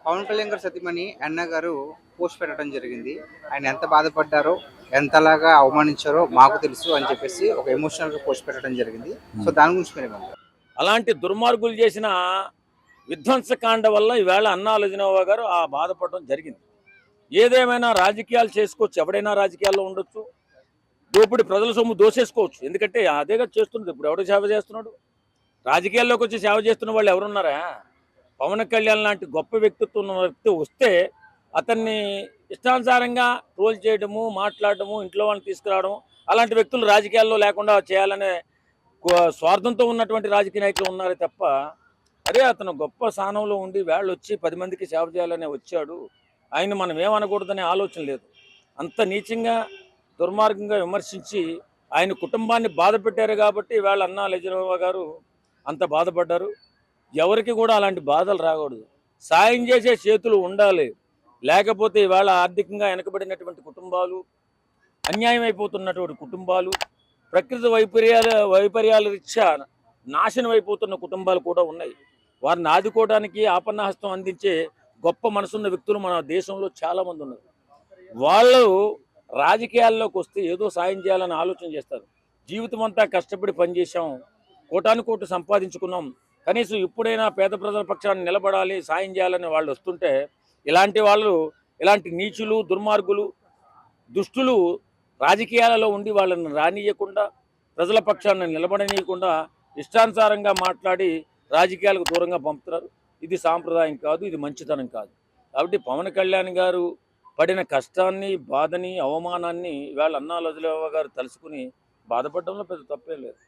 పవన్ కళ్యాణ్ గారు సతీమణి అన్న గారు పోస్ట్ పెట్టడం జరిగింది. ఆయన ఎంత బాధపడ్డారో, ఎంతలాగా అవమానించారో మాకు తెలుసు అని చెప్పేసి ఒక ఎమోషనల్‌గా పోస్ట్ పెట్టడం జరిగింది. సో, దాని గురించి మీరేమంటారు? అలాంటి దుర్మార్గులు చేసిన విధ్వంసకాండ వల్ల ఈవేళ అన్నా లజనోవా గారు బాధపడడం జరిగింది. ఏదేమైనా రాజకీయాలు చేసుకోవచ్చు, ఎవడైనా రాజకీయాల్లో ఉండొచ్చు. దోపిడి ప్రజల సొమ్ము దోసేసుకోవచ్చు. ఎందుకంటే అదేగా చేస్తున్నది. ఇప్పుడు ఎవడు సేవ చేస్తున్నాడు? రాజకీయాల్లోకి వచ్చి సేవ చేస్తున్న వాళ్ళు ఎవరున్నారా? పవన్ కళ్యాణ్ లాంటి గొప్ప వ్యక్తిత్వం ఉన్న వ్యక్తి వస్తే అతన్ని ఇష్టానుసారంగా ట్రోల్ చేయడము, మాట్లాడటము, ఇంట్లో వాళ్ళని తీసుకురావడం, అలాంటి వ్యక్తులు రాజకీయాల్లో లేకుండా చేయాలనే స్వార్థంతో ఉన్నటువంటి రాజకీయ నాయకులు ఉన్నారే తప్ప, అరే అతను గొప్ప స్థానంలో ఉండి వేళ్ళు వచ్చి 10 మందికి సేవ చేయాలనే వచ్చాడు, ఆయన మనం ఏమనకూడదనే ఆలోచన లేదు. అంత నీచంగా దుర్మార్గంగా విమర్శించి ఆయన కుటుంబాన్ని బాధ పెట్టారు కాబట్టి వేళ అన్నా లజనోవా గారు అంత బాధపడ్డారు. ఎవరికి కూడా అలాంటి బాధలు రాకూడదు. సాయం చేసే చేతులు ఉండాలి. లేకపోతే ఇవాళ ఆర్థికంగా వెనకబడినటువంటి కుటుంబాలు, అన్యాయం అయిపోతున్నటువంటి కుటుంబాలు, ప్రకృతి వైపర్యాల రీత్యా నాశనం అయిపోతున్న కుటుంబాలు కూడా ఉన్నాయి. వారిని ఆదుకోవడానికి ఆపన్నహస్తం అందించే గొప్ప మనసున్న వ్యక్తులు మన దేశంలో చాలామంది ఉన్నారు. వాళ్ళు రాజకీయాల్లోకి వస్తే ఏదో సాయం చేయాలని ఆలోచన చేస్తారు. జీవితం అంతా కష్టపడి పనిచేసాం, కోటాను కోట్లు సంపాదించుకున్నాం, కనీసం ఇప్పుడైనా పేద ప్రజల పక్షాన్ని నిలబడాలి, సాయం చేయాలని వాళ్ళు వస్తుంటే, ఇలాంటి వాళ్ళు, ఇలాంటి నీచులు, దుర్మార్గులు, దుష్టులు రాజకీయాలలో ఉండి వాళ్ళని రానియకుండా, ప్రజల పక్షాన్ని నిలబడనీయకుండా ఇష్టానుసారంగా మాట్లాడి రాజకీయాలకు దూరంగా పంపుతారు. ఇది సాంప్రదాయం కాదు, ఇది మంచితనం కాదు. కాబట్టి పవన్ కళ్యాణ్ గారు పడిన కష్టాన్ని, బాధని, అవమానాన్ని ఇవాళ అన్నా లజనోవా గారు తలుసుకుని బాధపడడంలో పెద్ద తప్పేం లేదు.